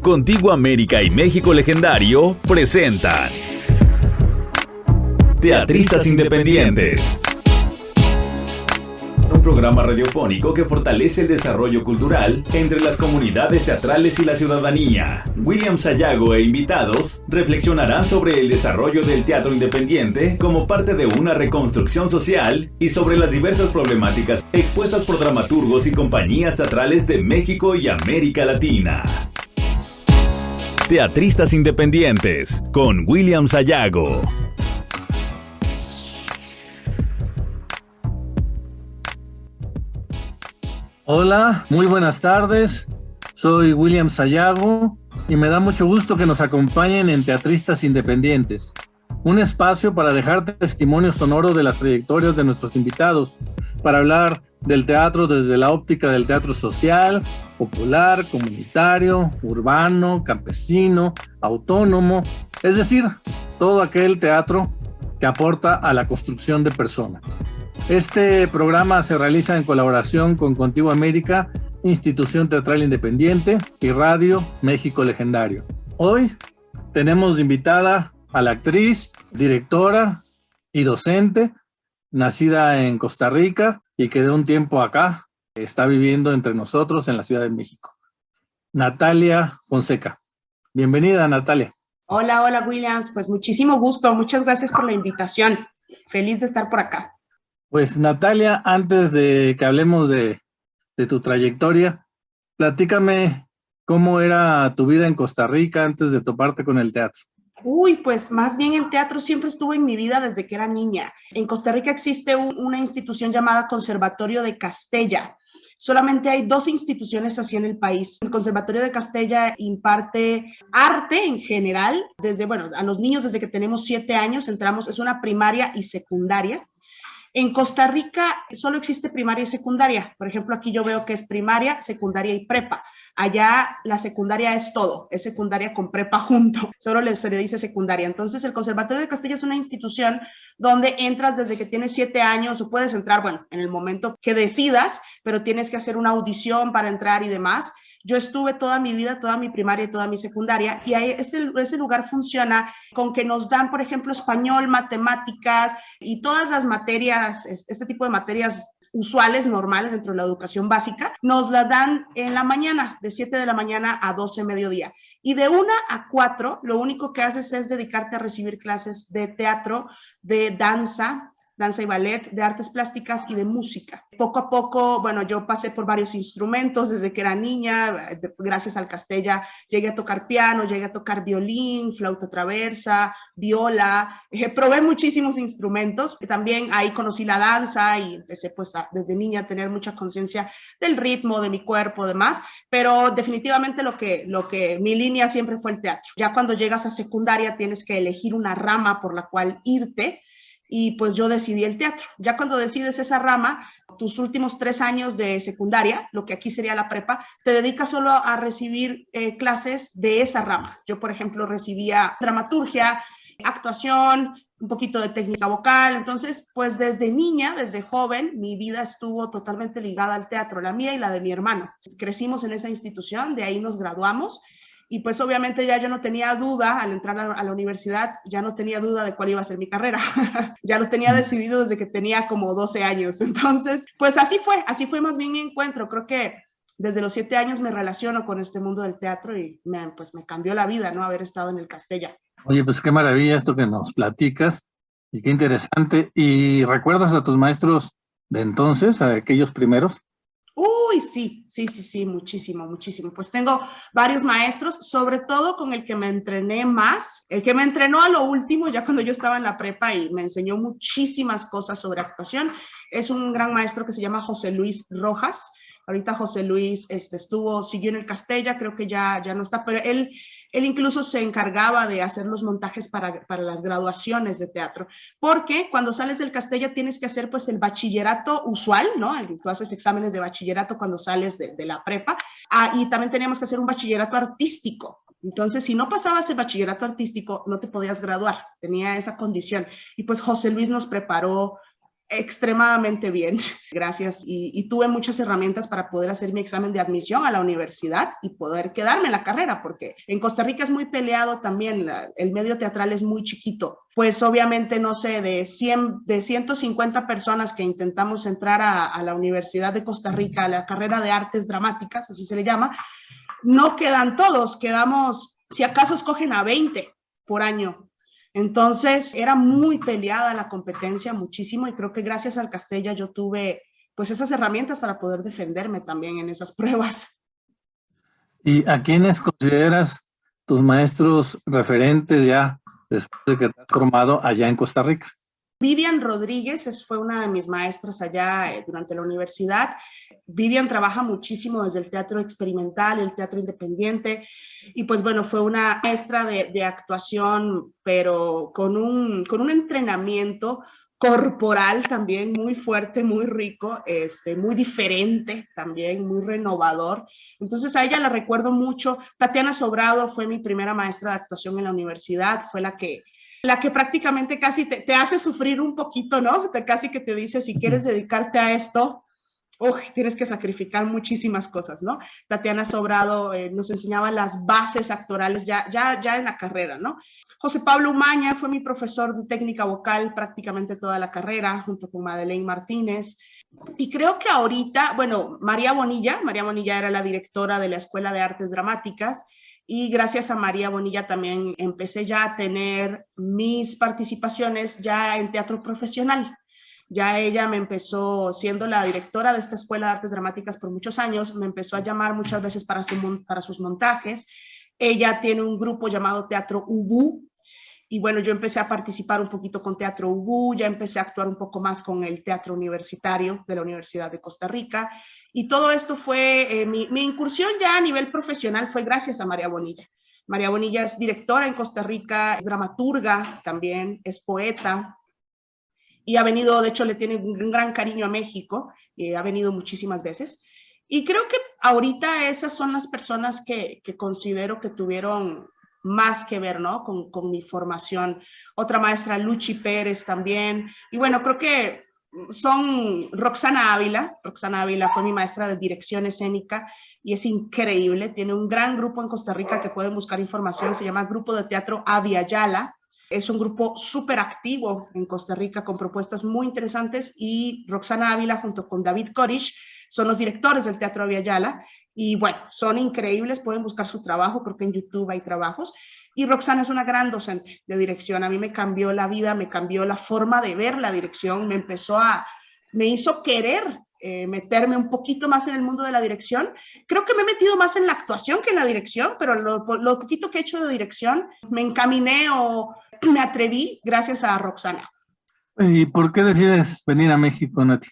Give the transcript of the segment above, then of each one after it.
Contigo América y México Legendario presentan Teatristas Independientes. Un programa radiofónico que fortalece el desarrollo cultural entre las comunidades teatrales y la ciudadanía. William Sayago e invitados reflexionarán sobre el desarrollo del teatro independiente como parte de una reconstrucción social y sobre las diversas problemáticas expuestas por dramaturgos y compañías teatrales de México y América Latina. Teatristas Independientes con William Sayago. Hola, muy buenas tardes. Soy William Sayago y me da mucho gusto que nos acompañen en Teatristas Independientes, un espacio para dejar testimonio sonoro de las trayectorias de nuestros invitados, para hablar del teatro desde la óptica del teatro social, popular, comunitario, urbano, campesino, autónomo, es decir, todo aquel teatro que aporta a la construcción de personas. Este programa se realiza en colaboración con Contigo América, Institución Teatral Independiente y Radio México Legendario. Hoy tenemos invitada a la actriz, directora y docente, nacida en Costa Rica y que de un tiempo acá está viviendo entre nosotros en la Ciudad de México. Natalia Fonseca. Bienvenida, Natalia. Hola, Williams. Pues muchísimo gusto. Muchas gracias por la invitación. Feliz de estar por acá. Pues Natalia, antes de que hablemos de tu trayectoria, platícame cómo era tu vida en Costa Rica antes de toparte con el teatro. Pues más bien el teatro siempre estuvo en mi vida desde que era niña. En Costa Rica existe una institución llamada Conservatorio de Castella. Solamente hay 2 instituciones así en el país. El Conservatorio de Castella imparte arte en general, a los niños desde que tenemos 7 años entramos, es una primaria y secundaria. En Costa Rica solo existe primaria y secundaria. Por ejemplo, aquí yo veo que es primaria, secundaria y prepa. Allá la secundaria es todo, es secundaria con prepa junto. Solo se le dice secundaria. Entonces, el Conservatorio de Castella es una institución donde entras desde que tienes 7 años o puedes entrar, en el momento que decidas, pero tienes que hacer una audición para entrar y demás. Yo estuve toda mi vida, toda mi primaria y toda mi secundaria, y ahí ese lugar funciona con que nos dan, por ejemplo, español, matemáticas y todas las materias, este tipo de materias usuales, normales dentro de la educación básica, nos la dan en la mañana, de 7 de la mañana a 12 mediodía. Y de 1 a 4, lo único que haces es dedicarte a recibir clases de teatro, de danza y ballet, de artes plásticas y de música. Poco a poco, yo pasé por varios instrumentos desde que era niña. Gracias al Castella llegué a tocar piano, llegué a tocar violín, flauta traversa, viola. Probé muchísimos instrumentos. También ahí conocí la danza y empecé desde niña a tener mucha conciencia del ritmo, de mi cuerpo, demás. Pero definitivamente lo que mi línea siempre fue el teatro. Ya cuando llegas a secundaria tienes que elegir una rama por la cual irte. Y pues yo decidí el teatro. Ya cuando decides esa rama, tus últimos 3 años de secundaria, lo que aquí sería la prepa, te dedicas solo a recibir clases de esa rama. Yo, por ejemplo, recibía dramaturgia, actuación, un poquito de técnica vocal. Entonces, pues desde niña, desde joven, mi vida estuvo totalmente ligada al teatro, la mía y la de mi hermano. Crecimos en esa institución, de ahí nos graduamos. Y pues obviamente ya yo no tenía duda, al entrar a la universidad, ya no tenía duda de cuál iba a ser mi carrera. Ya lo tenía decidido desde que tenía como 12 años. Entonces, pues así fue más bien mi encuentro. Creo que desde los 7 años me relaciono con este mundo del teatro y me cambió la vida, ¿no? Haber estado en el Castella. Oye, pues qué maravilla esto que nos platicas y qué interesante. ¿Y recuerdas a tus maestros de entonces, a aquellos primeros? Sí, muchísimo. Pues tengo varios maestros, sobre todo con el que me entrené más, el que me entrenó a lo último, ya cuando yo estaba en la prepa y me enseñó muchísimas cosas sobre actuación. Es un gran maestro que se llama José Luis Rojas. Ahorita José Luis siguió en el Castella, creo que ya no está, pero él incluso se encargaba de hacer los montajes para las graduaciones de teatro, porque cuando sales del Castella tienes que hacer pues el bachillerato usual, ¿no? Tú haces exámenes de bachillerato cuando sales de la prepa, y también teníamos que hacer un bachillerato artístico. Entonces, si no pasabas el bachillerato artístico, no te podías graduar, tenía esa condición. Y pues José Luis nos preparó extremadamente bien, gracias. Y tuve muchas herramientas para poder hacer mi examen de admisión a la universidad y poder quedarme en la carrera, porque en Costa Rica es muy peleado también, el medio teatral es muy chiquito. Pues obviamente, no sé, de 150 personas que intentamos entrar a la Universidad de Costa Rica, a la carrera de artes dramáticas, así se le llama, no quedan todos, quedamos, si acaso escogen a 20 por año. Entonces era muy peleada la competencia, muchísimo, y creo que gracias al Castella yo tuve pues esas herramientas para poder defenderme también en esas pruebas. ¿Y a quiénes consideras tus maestros referentes ya después de que te has formado allá en Costa Rica? Vivian Rodríguez fue una de mis maestras allá durante la universidad. Vivian trabaja muchísimo desde el teatro experimental, el teatro independiente, y pues bueno, fue una maestra de actuación, pero con un entrenamiento corporal también muy fuerte, muy rico, muy diferente también, muy renovador. Entonces a ella la recuerdo mucho. Tatiana Sobrado fue mi primera maestra de actuación en la universidad, fue la que prácticamente casi te hace sufrir un poquito, ¿no? Casi que te dice, si quieres dedicarte a esto, tienes que sacrificar muchísimas cosas, ¿no? Tatiana Sobrado nos enseñaba las bases actorales ya en la carrera, ¿no? José Pablo Umaña fue mi profesor de técnica vocal prácticamente toda la carrera, junto con Madeleine Martínez. Y creo que ahorita, bueno, María Bonilla era la directora de la Escuela de Artes Dramáticas, y gracias a María Bonilla también empecé ya a tener mis participaciones ya en teatro profesional. Ya ella me empezó, siendo la directora de esta Escuela de Artes Dramáticas por muchos años, me empezó a llamar muchas veces para sus montajes. Ella tiene un grupo llamado Teatro Ubú, y bueno, yo empecé a participar un poquito con Teatro Ubú, ya empecé a actuar un poco más con el teatro universitario de la Universidad de Costa Rica, y todo esto fue, mi incursión ya a nivel profesional fue gracias a María Bonilla. María Bonilla es directora en Costa Rica, es dramaturga también, es poeta, y ha venido, de hecho le tiene un gran cariño a México, ha venido muchísimas veces. Y creo que ahorita esas son las personas que considero que tuvieron más que ver, ¿no? Con mi formación. Otra maestra, Luchi Pérez también. Y bueno, creo que son Roxana Ávila. Roxana Ávila fue mi maestra de dirección escénica y es increíble. Tiene un gran grupo en Costa Rica que pueden buscar información. Se llama Grupo de Teatro Avia Yala. Es un grupo súper activo en Costa Rica con propuestas muy interesantes, y Roxana Ávila junto con David Corish son los directores del Teatro Avia Yala, y bueno, son increíbles, pueden buscar su trabajo, creo que en YouTube hay trabajos, y Roxana es una gran docente de dirección. A mí me cambió la vida, me cambió la forma de ver la dirección, me hizo querer meterme un poquito más en el mundo de la dirección. Creo que me he metido más en la actuación que en la dirección, pero lo poquito que he hecho de dirección me encaminé o me atreví gracias a Roxana. ¿Y por qué decides venir a México, Nati?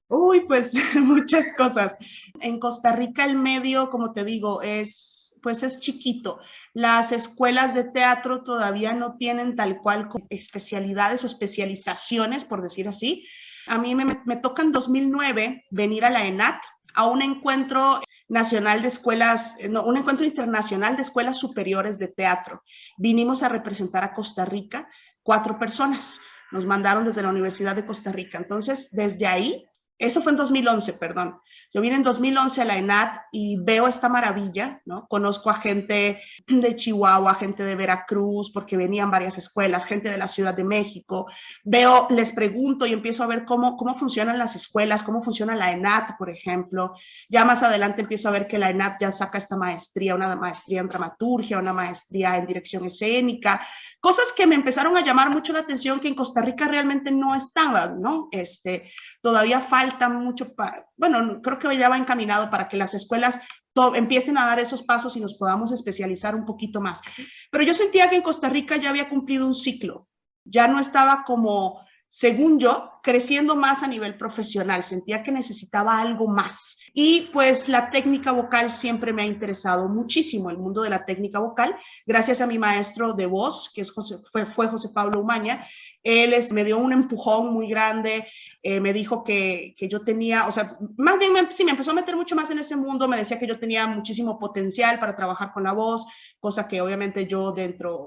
Uy, pues muchas cosas. En Costa Rica el medio, como te digo, pues es chiquito. Las escuelas de teatro todavía no tienen tal cual especialidades o especializaciones, por decir así. A mí me toca en 2009 venir a la ENAC, a un encuentro nacional de escuelas, no, un encuentro internacional de escuelas superiores de teatro. Vinimos a representar a Costa Rica, 4 personas. Nos mandaron desde la Universidad de Costa Rica. Entonces, desde ahí, eso fue en 2011, perdón. Yo vine en 2011 a la ENAD y veo esta maravilla, ¿no? Conozco a gente de Chihuahua, gente de Veracruz, porque venían varias escuelas, gente de la Ciudad de México. Les pregunto y empiezo a ver cómo funcionan las escuelas, cómo funciona la ENAD, por ejemplo. Ya más adelante empiezo a ver que la ENAD ya saca esta maestría, una maestría en dramaturgia, una maestría en dirección escénica, cosas que me empezaron a llamar mucho la atención, que en Costa Rica realmente no estaban, ¿no? Todavía falta mucho bueno, creo que ya va encaminado para que las escuelas empiecen a dar esos pasos y nos podamos especializar un poquito más. Pero yo sentía que en Costa Rica ya había cumplido un ciclo, ya no estaba como, según yo, creciendo más a nivel profesional, sentía que necesitaba algo más. Y pues la técnica vocal siempre me ha interesado muchísimo, el mundo de la técnica vocal, gracias a mi maestro de voz, que fue José Pablo Umaña. Él me dio un empujón muy grande, me dijo que yo tenía, o sea, más bien sí, me empezó a meter mucho más en ese mundo, me decía que yo tenía muchísimo potencial para trabajar con la voz, cosa que obviamente yo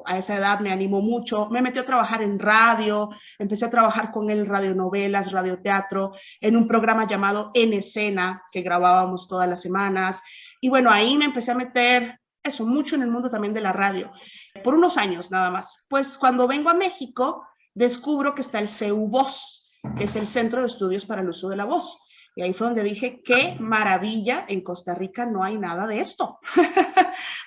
a esa edad me animó mucho. Me metió a trabajar en radio, empecé a trabajar con él radionovela, telenovelas, radioteatro, en un programa llamado En Escena, que grabábamos todas las semanas. Y bueno, ahí me empecé a meter eso, mucho en el mundo también de la radio, por unos años nada más. Pues cuando vengo a México, descubro que está el CEU Voz, que es el Centro de Estudios para el Uso de la Voz. Y ahí fue donde dije, qué maravilla, en Costa Rica no hay nada de esto,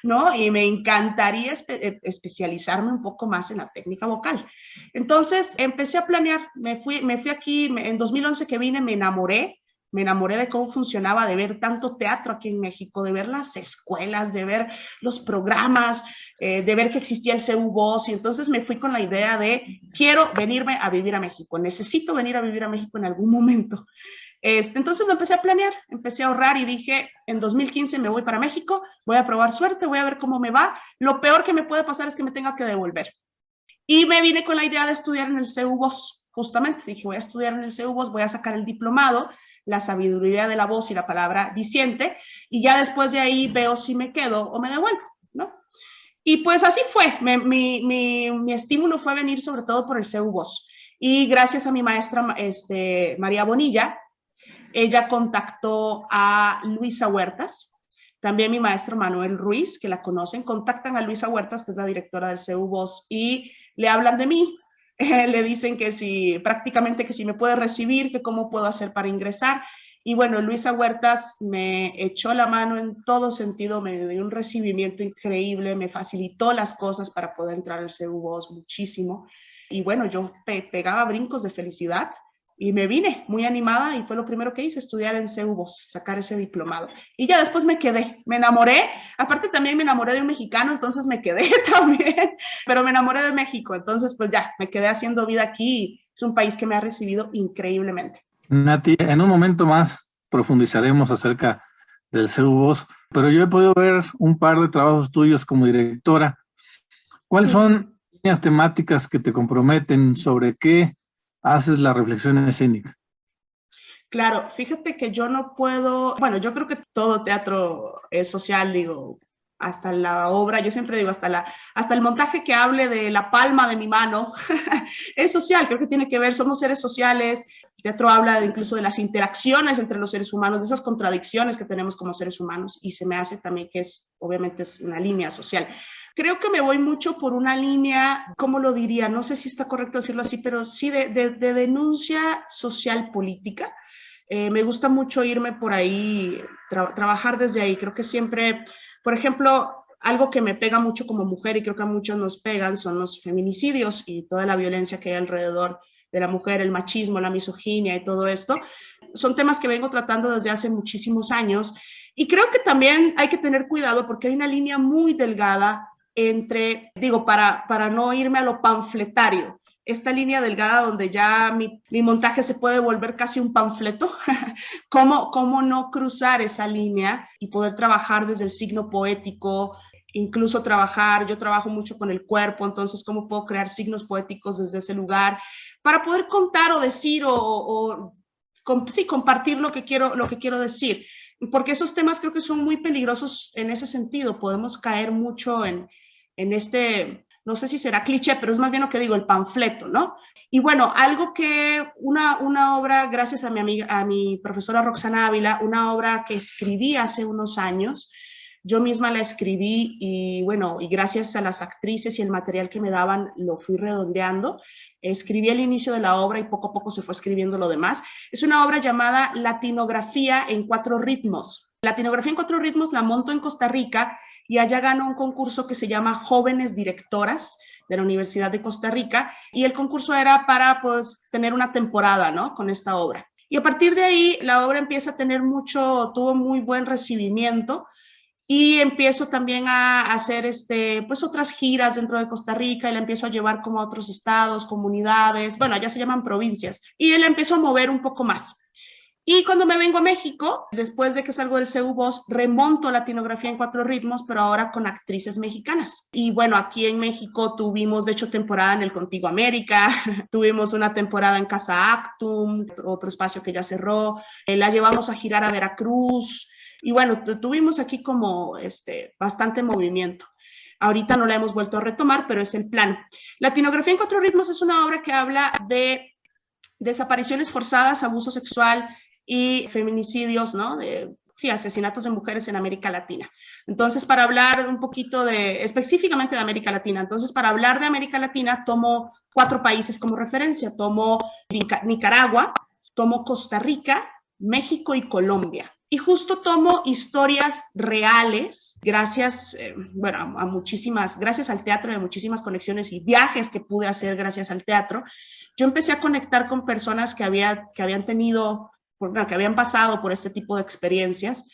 ¿no? Y me encantaría especializarme un poco más en la técnica vocal. Entonces empecé a planear, me fui aquí, en 2011 que vine, me enamoré de cómo funcionaba, de ver tanto teatro aquí en México, de ver las escuelas, de ver los programas, de ver que existía el CEU Voz, y entonces me fui con la idea de, quiero venirme a vivir a México, necesito venir a vivir a México en algún momento. Entonces lo empecé a planear, empecé a ahorrar y dije, en 2015 me voy para México, voy a probar suerte, voy a ver cómo me va. Lo peor que me puede pasar es que me tenga que devolver. Y me vine con la idea de estudiar en el CEU Voz, justamente. Dije, voy a estudiar en el CEU Voz, voy a sacar el diplomado, la sabiduría de la voz y la palabra diciente, y ya después de ahí veo si me quedo o me devuelvo, ¿no? Y pues así fue. Mi estímulo fue venir sobre todo por el CEU Voz. Y gracias a mi maestra María Bonilla, ella contactó a Luisa Huertas, también mi maestro Manuel Ruiz, que la conocen, contactan a Luisa Huertas, que es la directora del CEU Voz, y le hablan de mí. Le dicen que si, prácticamente que si me puede recibir, que cómo puedo hacer para ingresar. Y bueno, Luisa Huertas me echó la mano en todo sentido, me dio un recibimiento increíble, me facilitó las cosas para poder entrar al CEU Voz muchísimo. Y bueno, yo pegaba brincos de felicidad. Y me vine muy animada y fue lo primero que hice, estudiar en CEU Voz, sacar ese diplomado. Y ya después me quedé, me enamoré, aparte también me enamoré de un mexicano, entonces me quedé también, pero me enamoré de México, entonces pues ya, me quedé haciendo vida aquí, es un país que me ha recibido increíblemente. Nati, en un momento más profundizaremos acerca del CEU Voz, pero yo he podido ver un par de trabajos tuyos como directora. ¿Cuáles son líneas temáticas que te comprometen? ¿Sobre qué haces la reflexión escénica? Claro, fíjate que yo no puedo, bueno, yo creo que todo teatro es social, digo, hasta la obra, yo siempre digo, hasta el montaje que hable de la palma de mi mano, es social, creo que tiene que ver, somos seres sociales, el teatro habla incluso de las interacciones entre los seres humanos, de esas contradicciones que tenemos como seres humanos, y se me hace también que obviamente es una línea social. Creo que me voy mucho por una línea, ¿cómo lo diría? No sé si está correcto decirlo así, pero sí de denuncia social política. Me gusta mucho irme por ahí, trabajar desde ahí. Creo que siempre, por ejemplo, algo que me pega mucho como mujer y creo que a muchos nos pegan son los feminicidios y toda la violencia que hay alrededor de la mujer, el machismo, la misoginia y todo esto. Son temas que vengo tratando desde hace muchísimos años y creo que también hay que tener cuidado porque hay una línea muy delgada entre, digo, para no irme a lo panfletario, esta línea delgada donde ya mi montaje se puede volver casi un panfleto, ¿cómo no cruzar esa línea y poder trabajar desde el signo poético, incluso yo trabajo mucho con el cuerpo, entonces cómo puedo crear signos poéticos desde ese lugar para poder contar o decir sí, compartir lo que quiero decir, porque esos temas creo que son muy peligrosos en ese sentido, podemos caer mucho en este, no sé si será cliché, pero es más bien lo que digo, el panfleto, ¿no? Y bueno, algo que, una obra, gracias a mi profesora Roxana Ávila, una obra que escribí hace unos años, yo misma la escribí y bueno, y gracias a las actrices y el material que me daban, lo fui redondeando. Escribí el inicio de la obra y poco a poco se fue escribiendo lo demás. Es una obra llamada Latinografía en 4 ritmos. Latinografía en 4 ritmos la monto en Costa Rica y allá ganó un concurso que se llama Jóvenes Directoras de la Universidad de Costa Rica y el concurso era para pues tener una temporada, ¿no? Con esta obra. Y a partir de ahí la obra empieza a tener tuvo muy buen recibimiento y empiezo también a hacer pues otras giras dentro de Costa Rica y la empiezo a llevar como a otros estados, comunidades, bueno, allá se llaman provincias y la empiezo a mover un poco más. Y cuando me vengo a México, después de que salgo del CEU Voz, remonto Latinografía en 4 ritmos, pero ahora con actrices mexicanas. Y bueno, aquí en México tuvimos, de hecho, temporada en el Contigo América, tuvimos una temporada en Casa Actum, otro espacio que ya cerró, la llevamos a girar a Veracruz, y bueno, tuvimos aquí como bastante movimiento. Ahorita no la hemos vuelto a retomar, pero es el plan. Latinografía en 4 ritmos es una obra que habla de desapariciones forzadas, abuso sexual y feminicidios, ¿no? Sí, asesinatos de mujeres en América Latina. Entonces, para hablar un poquito específicamente de América Latina, entonces, para hablar de América Latina, tomo 4 países como referencia. Tomo Nicaragua, tomo Costa Rica, México y Colombia. Y justo tomo historias reales, gracias, gracias al teatro y a muchísimas conexiones y viajes que pude hacer gracias al teatro. Yo empecé a conectar con personas que habían pasado por este tipo de experiencias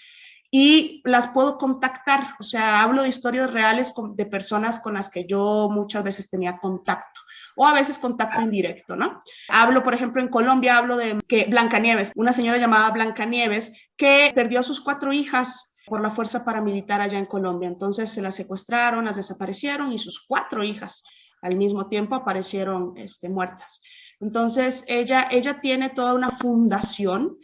y las puedo contactar. O sea, hablo de historias reales de personas con las que yo muchas veces tenía contacto o a veces contacto indirecto, ¿no? Hablo, por ejemplo, en Colombia, hablo de que Blancanieves, una señora llamada Blancanieves, que perdió a sus 4 hijas por la fuerza paramilitar allá en Colombia. Entonces se las secuestraron, las desaparecieron y sus 4 hijas al mismo tiempo aparecieron muertas. Entonces ella tiene toda una fundación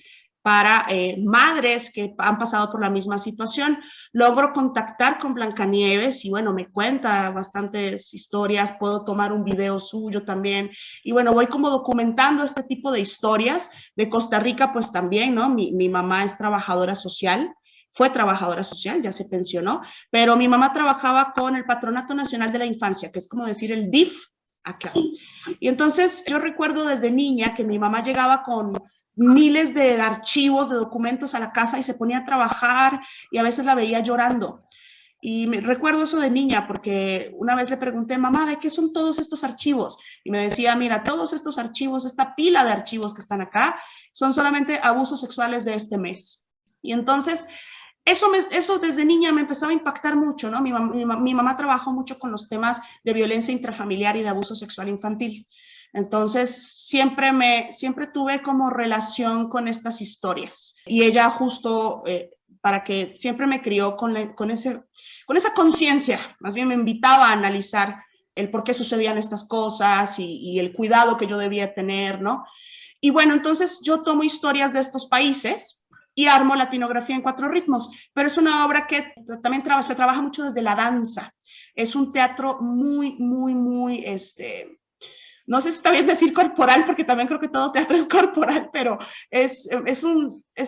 para madres que han pasado por la misma situación. Logro contactar con Blancanieves y bueno, me cuenta bastantes historias, puedo tomar un video suyo también y bueno, voy como documentando este tipo de historias. De Costa Rica pues también, ¿no? Mi mamá es trabajadora social, fue trabajadora social, ya se pensionó, pero mi mamá trabajaba con el Patronato Nacional de la Infancia, que es como decir el DIF acá. Y entonces yo recuerdo desde niña que mi mamá llegaba con miles de archivos, de documentos a la casa y se ponía a trabajar y a veces la veía llorando. Y recuerdo eso de niña porque una vez le pregunté, mamá, ¿de qué son todos estos archivos? Y me decía, mira, todos estos archivos, esta pila de archivos que están acá, son solamente abusos sexuales de este mes. Y entonces, eso desde niña me empezaba a impactar mucho, ¿no? Mi mamá trabajó mucho con los temas de violencia intrafamiliar y de abuso sexual infantil. Entonces, siempre tuve como relación con estas historias. Y ella justo, para que siempre me crió con esa conciencia, más bien me invitaba a analizar el por qué sucedían estas cosas y el cuidado que yo debía tener, ¿no? Y bueno, entonces yo tomo historias de estos países y armo Latinografía en 4 ritmos, pero es una obra que también se trabaja mucho desde la danza. Es un teatro muy, muy, muy, no sé si está bien decir corporal, porque también creo que todo teatro es corporal, pero es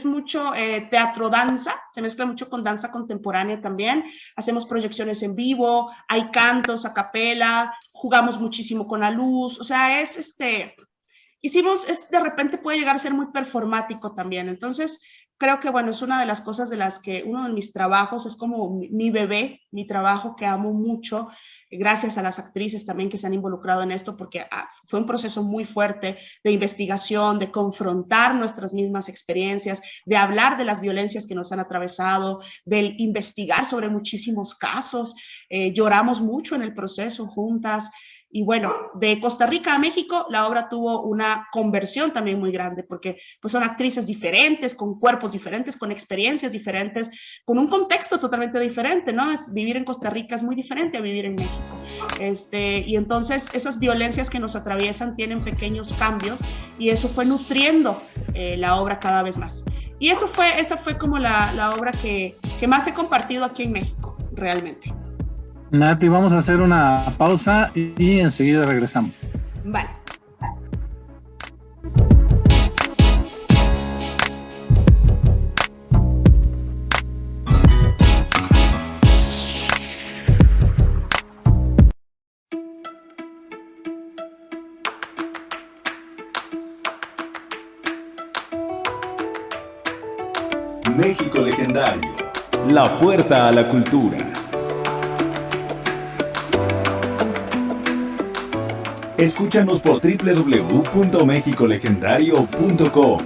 mucho teatro-danza, se mezcla mucho con danza contemporánea también. Hacemos proyecciones en vivo, hay cantos a capela, jugamos muchísimo con la luz, o sea, de repente puede llegar a ser muy performático también. Entonces, creo que, bueno, es una de las cosas de las que uno de mis trabajos es como mi bebé, mi trabajo que amo mucho, gracias a las actrices también que se han involucrado en esto, porque fue un proceso muy fuerte de investigación, de confrontar nuestras mismas experiencias, de hablar de las violencias que nos han atravesado, de investigar sobre muchísimos casos. Lloramos mucho en el proceso juntas. Y bueno, de Costa Rica a México, la obra tuvo una conversión también muy grande, porque pues son actrices diferentes, con cuerpos diferentes, con experiencias diferentes, con un contexto totalmente diferente, ¿no? Vivir en Costa Rica es muy diferente a vivir en México. Y entonces esas violencias que nos atraviesan tienen pequeños cambios y eso fue nutriendo la obra cada vez más. Y esa fue como la obra que más he compartido aquí en México, realmente. Nati, vamos a hacer una pausa y enseguida regresamos. Vale. México Legendario, la puerta a la cultura. Escúchanos por www.mexicolegendario.com.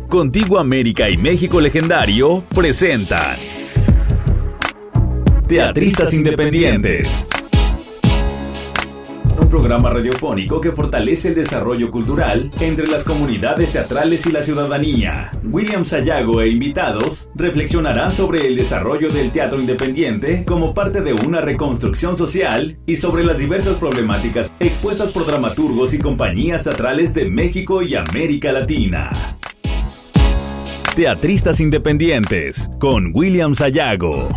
Contigo América y México Legendario presentan Teatristas Independientes. Un programa radiofónico que fortalece el desarrollo cultural entre las comunidades teatrales y la ciudadanía. William Sayago e invitados reflexionarán sobre el desarrollo del teatro independiente como parte de una reconstrucción social y sobre las diversas problemáticas expuestas por dramaturgos y compañías teatrales de México y América Latina. Teatristas Independientes con William Sayago.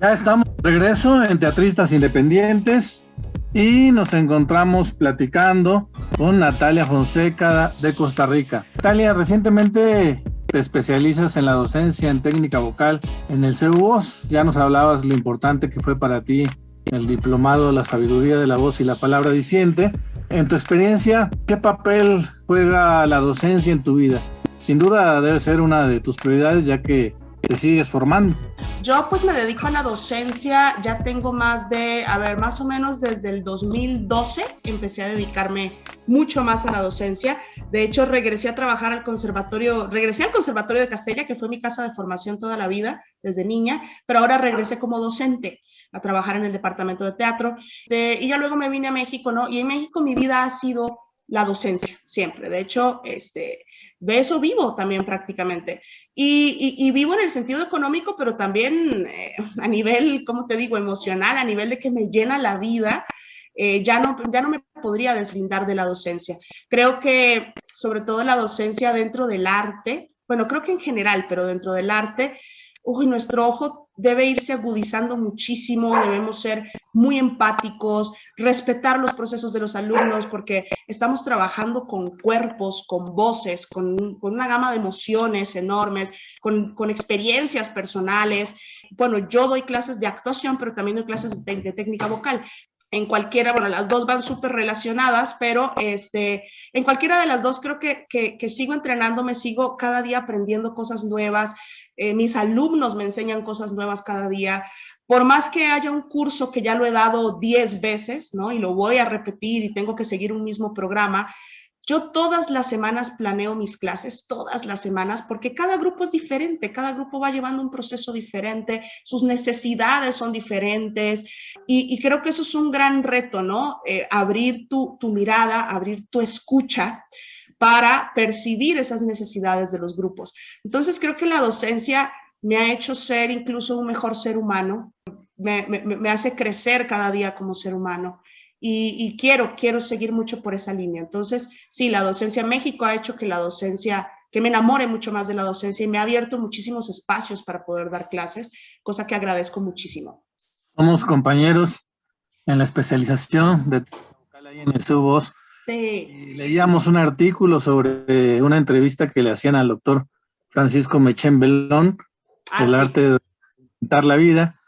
Ya estamos de regreso en Teatristas Independientes y nos encontramos platicando con Natalia Fonseca de Costa Rica. Natalia, recientemente te especializas en la docencia en técnica vocal en el CU Voz. Ya nos hablabas lo importante que fue para ti el diplomado La sabiduría de la voz y la palabra diciente. En tu experiencia, ¿qué papel juega la docencia en tu vida? Sin duda debe ser una de tus prioridades, ya que te sigues formando. Yo pues me dedico a la docencia, ya tengo más o menos desde el 2012 empecé a dedicarme mucho más a la docencia. De hecho, regresé al Conservatorio de Castella, que fue mi casa de formación toda la vida, desde niña, pero ahora regresé como docente a trabajar en el departamento de teatro. Y ya luego me vine a México, ¿no? Y en México mi vida ha sido la docencia, siempre. De hecho, de eso vivo también prácticamente. Y vivo en el sentido económico, pero también a nivel, ¿cómo te digo?, emocional, a nivel de que me llena la vida. Ya no me podría deslindar de la docencia. Creo que sobre todo la docencia dentro del arte, bueno, creo que en general, pero dentro del arte, nuestro ojo debe irse agudizando muchísimo, debemos ser muy empáticos, respetar los procesos de los alumnos, porque estamos trabajando con cuerpos, con voces, con una gama de emociones enormes, con experiencias personales. Bueno, yo doy clases de actuación, pero también doy clases de técnica vocal. En cualquiera, bueno, las dos van súper relacionadas, pero en cualquiera de las dos creo que sigo entrenándome, sigo cada día aprendiendo cosas nuevas. Mis alumnos me enseñan cosas nuevas cada día. Por más que haya un curso que ya lo he dado 10 veces, ¿no? Y lo voy a repetir y tengo que seguir un mismo programa, yo todas las semanas planeo mis clases, todas las semanas, porque cada grupo es diferente, cada grupo va llevando un proceso diferente, sus necesidades son diferentes y creo que eso es un gran reto, ¿no? Abrir tu mirada, abrir tu escucha para percibir esas necesidades de los grupos. Entonces creo que la docencia me ha hecho ser incluso un mejor ser humano, me hace crecer cada día como ser humano. Y quiero seguir mucho por esa línea. Entonces, sí, la docencia en México ha hecho que me enamore mucho más de la docencia y me ha abierto muchísimos espacios para poder dar clases, cosa que agradezco muchísimo. Somos compañeros en la especialización de vocal ahí en el CU Voz. Sí. Y leíamos un artículo sobre una entrevista que le hacían al doctor Francisco Mechén Belón, el arte de pintar la vida,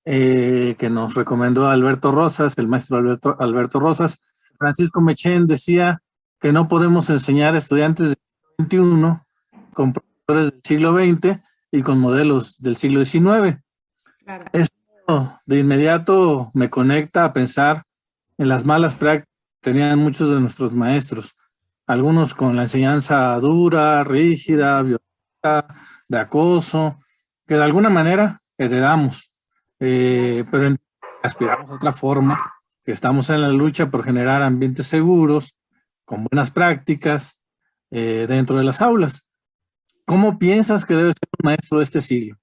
que nos recomendó Alberto Rosas, el maestro Alberto Rosas. Francisco Mechén decía que no podemos enseñar a estudiantes del siglo XXI con profesores del siglo XX y con modelos del siglo XIX. Claro. Esto de inmediato me conecta a pensar en las malas prácticas que tenían muchos de nuestros maestros, algunos con la enseñanza dura, rígida, violenta, de acoso, que de alguna manera heredamos. Pero aspiramos a otra forma, que estamos en la lucha por generar ambientes seguros, con buenas prácticas dentro de las aulas. ¿Cómo piensas que debe ser un maestro de este siglo?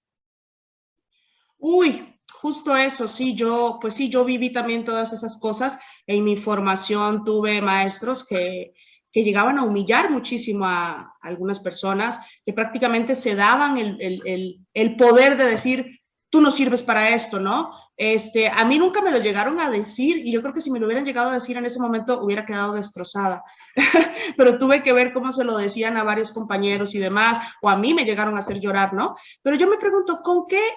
Justo eso, sí, yo viví también todas esas cosas. En mi formación tuve maestros que llegaban a humillar muchísimo a algunas personas, que prácticamente se daban el poder de decir, tú no sirves para esto, ¿no? A mí nunca me lo llegaron a decir y yo creo que si me lo hubieran llegado a decir en ese momento hubiera quedado destrozada. Pero tuve que ver cómo se lo decían a varios compañeros y demás, o a mí me llegaron a hacer llorar, ¿no? Pero yo me pregunto,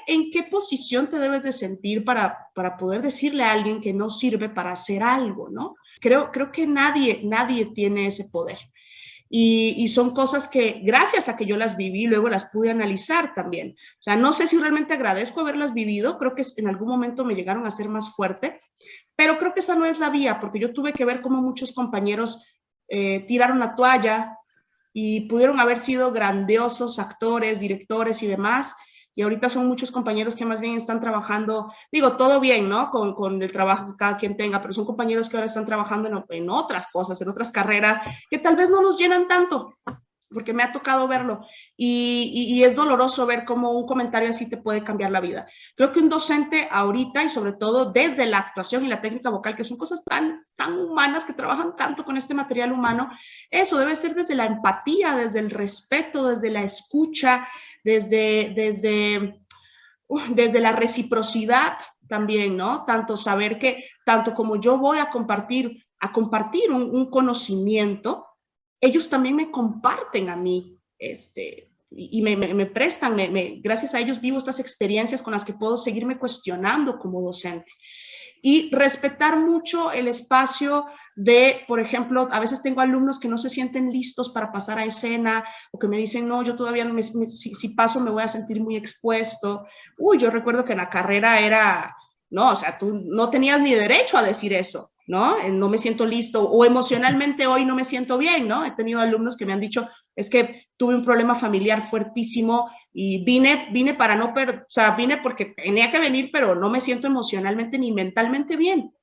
¿en qué posición te debes de sentir para poder decirle a alguien que no sirve para hacer algo, ¿no? Creo que nadie tiene ese poder. Y son cosas que, gracias a que yo las viví, luego las pude analizar también. O sea, no sé si realmente agradezco haberlas vivido, creo que en algún momento me llegaron a ser más fuerte, pero creo que esa no es la vía, porque yo tuve que ver cómo muchos compañeros tiraron la toalla y pudieron haber sido grandiosos actores, directores y demás, y ahorita son muchos compañeros que más bien están trabajando, digo, todo bien, ¿no? Con el trabajo que cada quien tenga, pero son compañeros que ahora están trabajando en otras cosas, en otras carreras, que tal vez no nos llenan tanto. porque me ha tocado verlo y es doloroso ver cómo un comentario así te puede cambiar la vida. Creo que un docente ahorita y sobre todo desde la actuación y la técnica vocal, que son cosas tan humanas, que trabajan tanto con este material humano, eso debe ser desde la empatía, desde el respeto, desde la escucha, desde la reciprocidad también, ¿no? Tanto saber que, tanto como yo voy a compartir un conocimiento, ellos también me comparten a mí, y me prestan, gracias a ellos vivo estas experiencias con las que puedo seguirme cuestionando como docente. Y respetar mucho el espacio de, por ejemplo, a veces tengo alumnos que no se sienten listos para pasar a escena o que me dicen, no, yo todavía no si paso me voy a sentir muy expuesto. Yo recuerdo que en la carrera era, no, o sea, tú no tenías ni derecho a decir eso, ¿no? No me siento listo o emocionalmente hoy no me siento bien, ¿no? He tenido alumnos que me han dicho, es que tuve un problema familiar fuertísimo y vine para no, o sea, vine porque tenía que venir, pero no me siento emocionalmente ni mentalmente bien,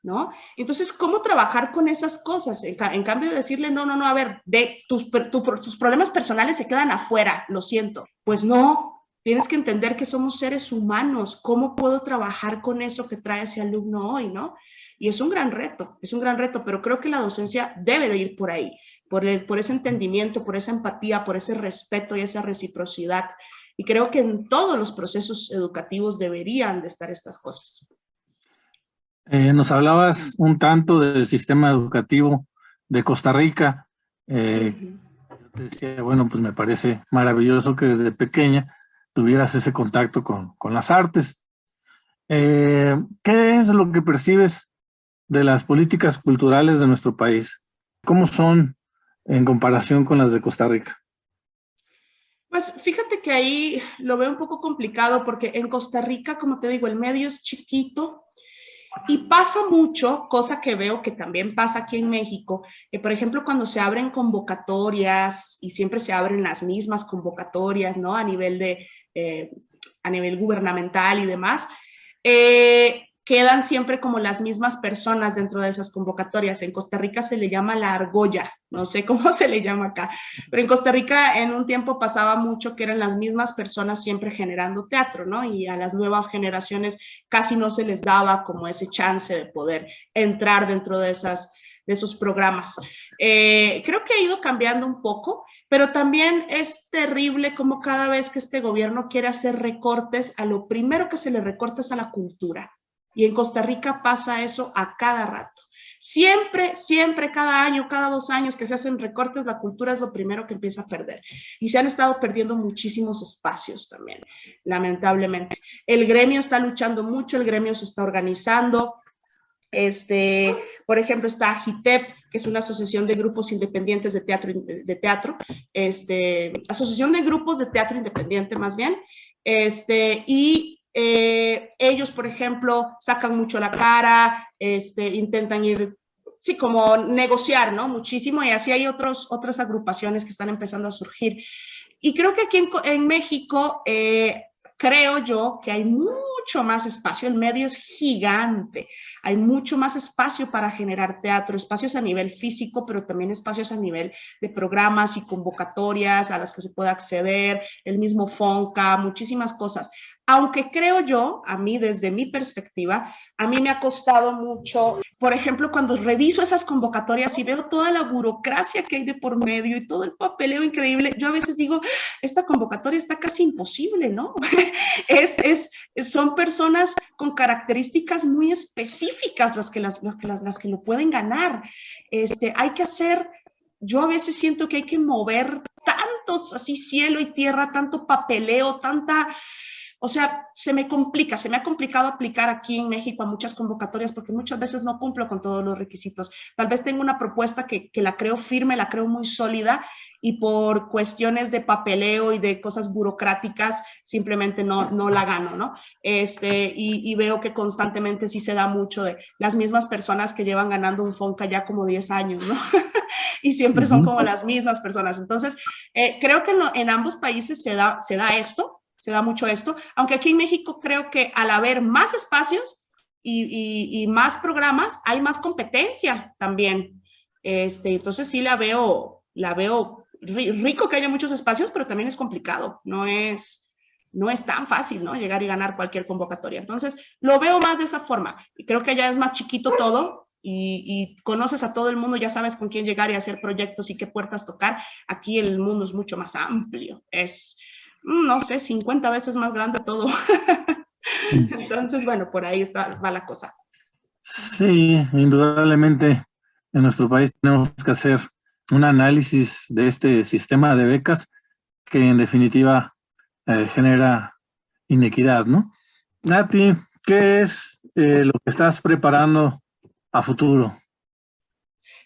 ¿no? Entonces, ¿cómo trabajar con esas cosas? En cambio de decirle, no, a ver, tus problemas personales se quedan afuera, lo siento. Pues no, tienes que entender que somos seres humanos. ¿Cómo puedo trabajar con eso que trae ese alumno hoy, no? Y es un gran reto, pero creo que la docencia debe de ir por ahí, por ese entendimiento, por esa empatía, por ese respeto y esa reciprocidad. Y creo que en todos los procesos educativos deberían de estar estas cosas. Nos hablabas un tanto del sistema educativo de Costa Rica. Yo te decía, bueno, pues me parece maravilloso que desde pequeña tuvieras ese contacto con las artes. ¿Qué es lo que percibes de las políticas culturales de nuestro país? ¿Cómo son en comparación con las de Costa Rica? Pues fíjate que ahí lo veo un poco complicado porque en Costa Rica, como te digo, el medio es chiquito y pasa mucho, cosa que veo que también pasa aquí en México, que por ejemplo cuando se abren convocatorias y siempre se abren las mismas convocatorias, ¿no? A nivel gubernamental y demás, quedan siempre como las mismas personas dentro de esas convocatorias. En Costa Rica se le llama la argolla, no sé cómo se le llama acá, pero en Costa Rica en un tiempo pasaba mucho que eran las mismas personas siempre generando teatro, ¿no? Y a las nuevas generaciones casi no se les daba como ese chance de poder entrar dentro de esos programas. Creo que ha ido cambiando un poco, pero también es terrible como cada vez que este gobierno quiere hacer recortes, a lo primero que se le recorta es a la cultura. Y en Costa Rica pasa eso a cada rato. Siempre, cada año, cada 2 años que se hacen recortes, la cultura es lo primero que empieza a perder. Y se han estado perdiendo muchísimos espacios también, lamentablemente. El gremio está luchando mucho, el gremio se está organizando. Por ejemplo, está AGITEP, que es una asociación de grupos independientes de teatro, asociación de grupos de teatro independiente más bien, ellos, por ejemplo, sacan mucho la cara, intentan ir, sí, como negociar, ¿no? Muchísimo, y así hay otras agrupaciones que están empezando a surgir. Y creo que aquí en México, creo yo que hay mucho más espacio, el medio es gigante, hay mucho más espacio para generar teatro, espacios a nivel físico, pero también espacios a nivel de programas y convocatorias a las que se puede acceder, el mismo FONCA, muchísimas cosas. Aunque creo yo, a mí desde mi perspectiva, a mí me ha costado mucho, por ejemplo, cuando reviso esas convocatorias y veo toda la burocracia que hay de por medio y todo el papeleo increíble, yo a veces digo, esta convocatoria está casi imposible, ¿no? Son personas con características muy específicas las que lo pueden ganar. Hay que hacer, yo a veces siento que hay que mover tantos, así cielo y tierra, tanto papeleo, o sea, se me ha complicado aplicar aquí en México a muchas convocatorias porque muchas veces no cumplo con todos los requisitos. Tal vez tengo una propuesta que la creo firme, la creo muy sólida y por cuestiones de papeleo y de cosas burocráticas simplemente no la gano, ¿no? Y veo que constantemente sí se da mucho de las mismas personas que llevan ganando un FONCA ya como 10 años, ¿no? Y siempre son como las mismas personas. Entonces, creo que en ambos países se da esto. Se da mucho esto, aunque aquí en México creo que al haber más espacios y más programas, hay más competencia también. Entonces sí la veo rico que haya muchos espacios, pero también es complicado, no es tan fácil, ¿no? Llegar y ganar cualquier convocatoria. Entonces, lo veo más de esa forma. Y creo que allá es más chiquito todo y conoces a todo el mundo, ya sabes con quién llegar y hacer proyectos y qué puertas tocar. Aquí el mundo es mucho más amplio. Es, no sé, 50 veces más grande todo. Entonces, bueno, por ahí va la cosa. Sí, indudablemente en nuestro país tenemos que hacer un análisis de este sistema de becas que en definitiva genera inequidad, ¿no? Nati, ¿qué es lo que estás preparando a futuro?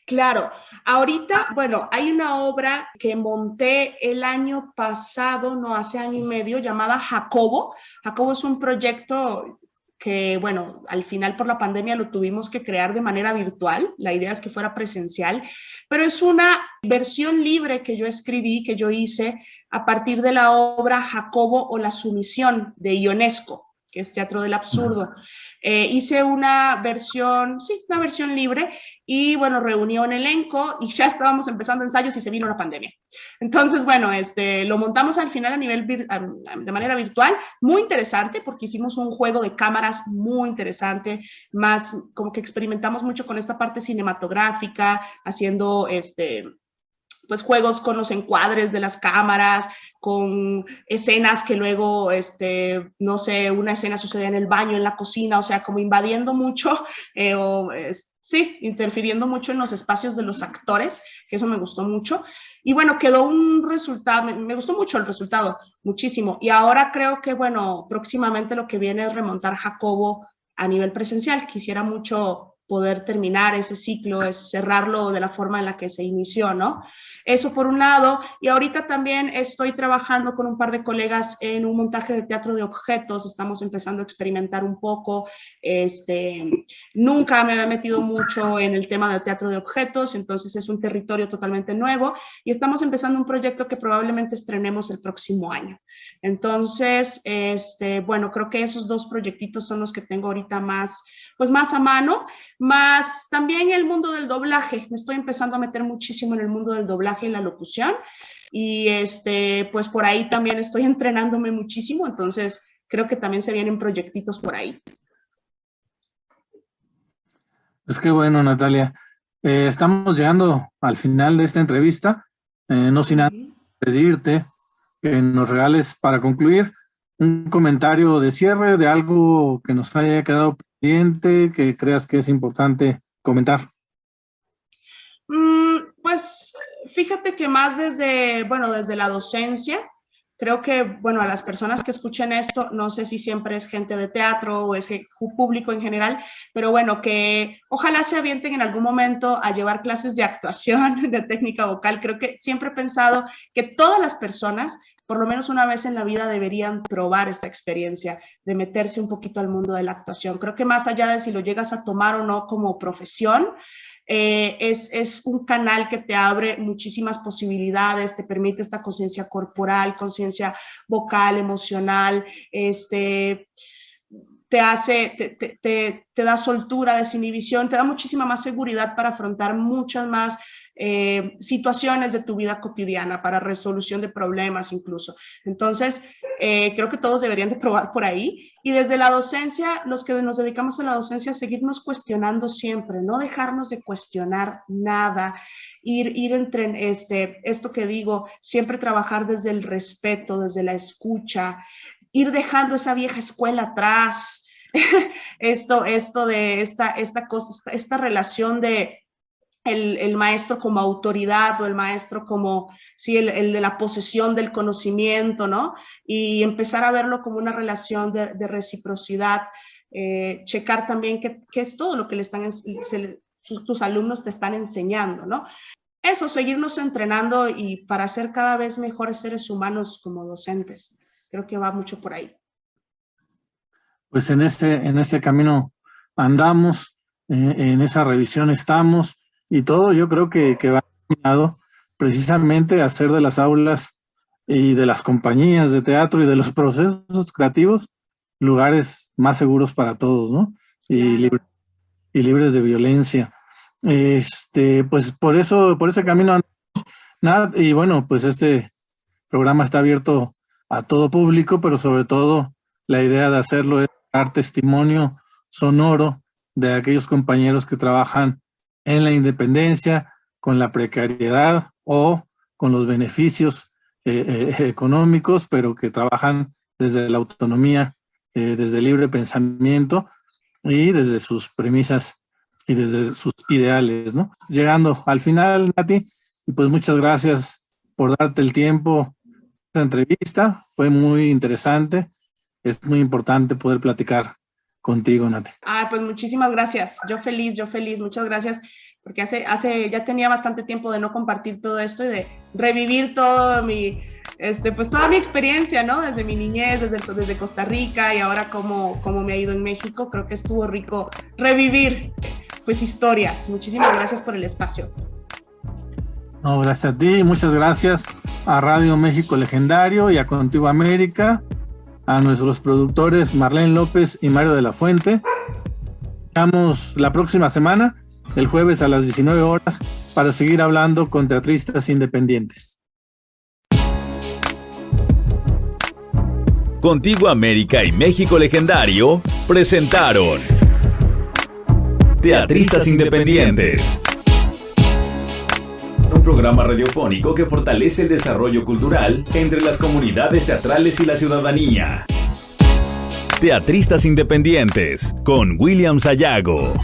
Claro, ahorita, bueno, hay una obra que monté el año pasado, no hace año y medio, llamada Jacobo. Jacobo es un proyecto que, bueno, al final por la pandemia lo tuvimos que crear de manera virtual. La idea es que fuera presencial, pero es una versión libre que yo escribí, que yo hice a partir de la obra Jacobo o la sumisión de Ionesco, que es Teatro del Absurdo. Hice una versión libre y bueno, reuní un elenco y ya estábamos empezando ensayos y se vino la pandemia. Entonces, bueno, lo montamos al final de manera virtual, muy interesante porque hicimos un juego de cámaras muy interesante, más como que experimentamos mucho con esta parte cinematográfica, haciendo pues juegos con los encuadres de las cámaras, con escenas que luego, no sé, una escena sucede en el baño, en la cocina, o sea, como invadiendo mucho, sí, interfiriendo mucho en los espacios de los actores, que eso me gustó mucho. Y bueno, quedó un resultado, me gustó mucho el resultado, muchísimo. Y ahora creo que, bueno, próximamente lo que viene es remontar Jacobo a nivel presencial. Quisiera mucho poder terminar ese ciclo, es cerrarlo de la forma en la que se inició, ¿no? Eso por un lado, y ahorita también estoy trabajando con un par de colegas en un montaje de teatro de objetos, estamos empezando a experimentar un poco, nunca me había metido mucho en el tema de teatro de objetos, entonces es un territorio totalmente nuevo, y estamos empezando un proyecto que probablemente estrenemos el próximo año. Entonces, bueno, creo que esos dos proyectitos son los que tengo ahorita más, pues más a mano, más también el mundo del doblaje. Me estoy empezando a meter muchísimo en el mundo del doblaje y la locución y pues por ahí también estoy entrenándome muchísimo, entonces creo que también se vienen proyectitos por ahí. Pues qué bueno, Natalia. Estamos llegando al final de esta entrevista, no sin antes pedirte que nos regales para concluir un comentario de cierre de algo que nos haya quedado pendiente, que creas que es importante comentar. Pues fíjate que más desde la docencia, creo que, bueno, a las personas que escuchen esto, no sé si siempre es gente de teatro o es público en general, pero bueno, que ojalá se avienten en algún momento a llevar clases de actuación, de técnica vocal. Creo que siempre he pensado que todas las personas, por lo menos una vez en la vida, deberían probar esta experiencia de meterse un poquito al mundo de la actuación. Creo que más allá de si lo llegas a tomar o no como profesión, es un canal que te abre muchísimas posibilidades, te permite esta conciencia corporal, conciencia vocal, emocional, te da soltura, desinhibición, te da muchísima más seguridad para afrontar muchas más situaciones de tu vida cotidiana, para resolución de problemas incluso. Entonces, creo que todos deberían de probar por ahí. Y desde la docencia, los que nos dedicamos a la docencia, seguirnos cuestionando siempre, no dejarnos de cuestionar nada, ir entre esto que digo, siempre trabajar desde el respeto, desde la escucha, ir dejando esa vieja escuela atrás, esto de esta relación de el maestro como autoridad o el maestro como, sí, el de la posesión del conocimiento, ¿no? Y empezar a verlo como una relación de reciprocidad, checar también qué es todo lo que tus alumnos te están enseñando, ¿no? Eso, seguirnos entrenando y para ser cada vez mejores seres humanos como docentes. Creo que va mucho por ahí. Pues en este camino andamos, en esa revisión estamos, y todo yo creo que va encaminado precisamente a hacer de las aulas y de las compañías de teatro y de los procesos creativos lugares más seguros para todos, ¿no? Claro. Y libres de violencia. Pues por ese camino andamos. Nat, y bueno, pues este programa está abierto a todo público, pero sobre todo la idea de hacerlo es dar testimonio sonoro de aquellos compañeros que trabajan en la independencia, con la precariedad o con los beneficios económicos, pero que trabajan desde la autonomía, desde el libre pensamiento y desde sus premisas y desde sus ideales, ¿no? Llegando al final, Nati, y pues muchas gracias por darte el tiempo. Esta entrevista fue muy interesante. Es muy importante poder platicar contigo, Nati. Pues muchísimas gracias. Yo feliz. Muchas gracias, porque ya tenía bastante tiempo de no compartir todo esto y de revivir todo toda mi experiencia, ¿no? Desde mi niñez, desde Costa Rica y ahora cómo me ha ido en México. Creo que estuvo rico revivir, pues, historias. Muchísimas gracias por el espacio. No, gracias a ti, muchas gracias a Radio México Legendario y a Contigo América, a nuestros productores Marlene López y Mario de la Fuente. Estamos la próxima semana, el jueves a las 19 horas, para seguir hablando con teatristas independientes. Contigo América y México Legendario presentaron Teatristas Independientes, un programa radiofónico que fortalece el desarrollo cultural entre las comunidades teatrales y la ciudadanía. Teatristas Independientes con William Sayago.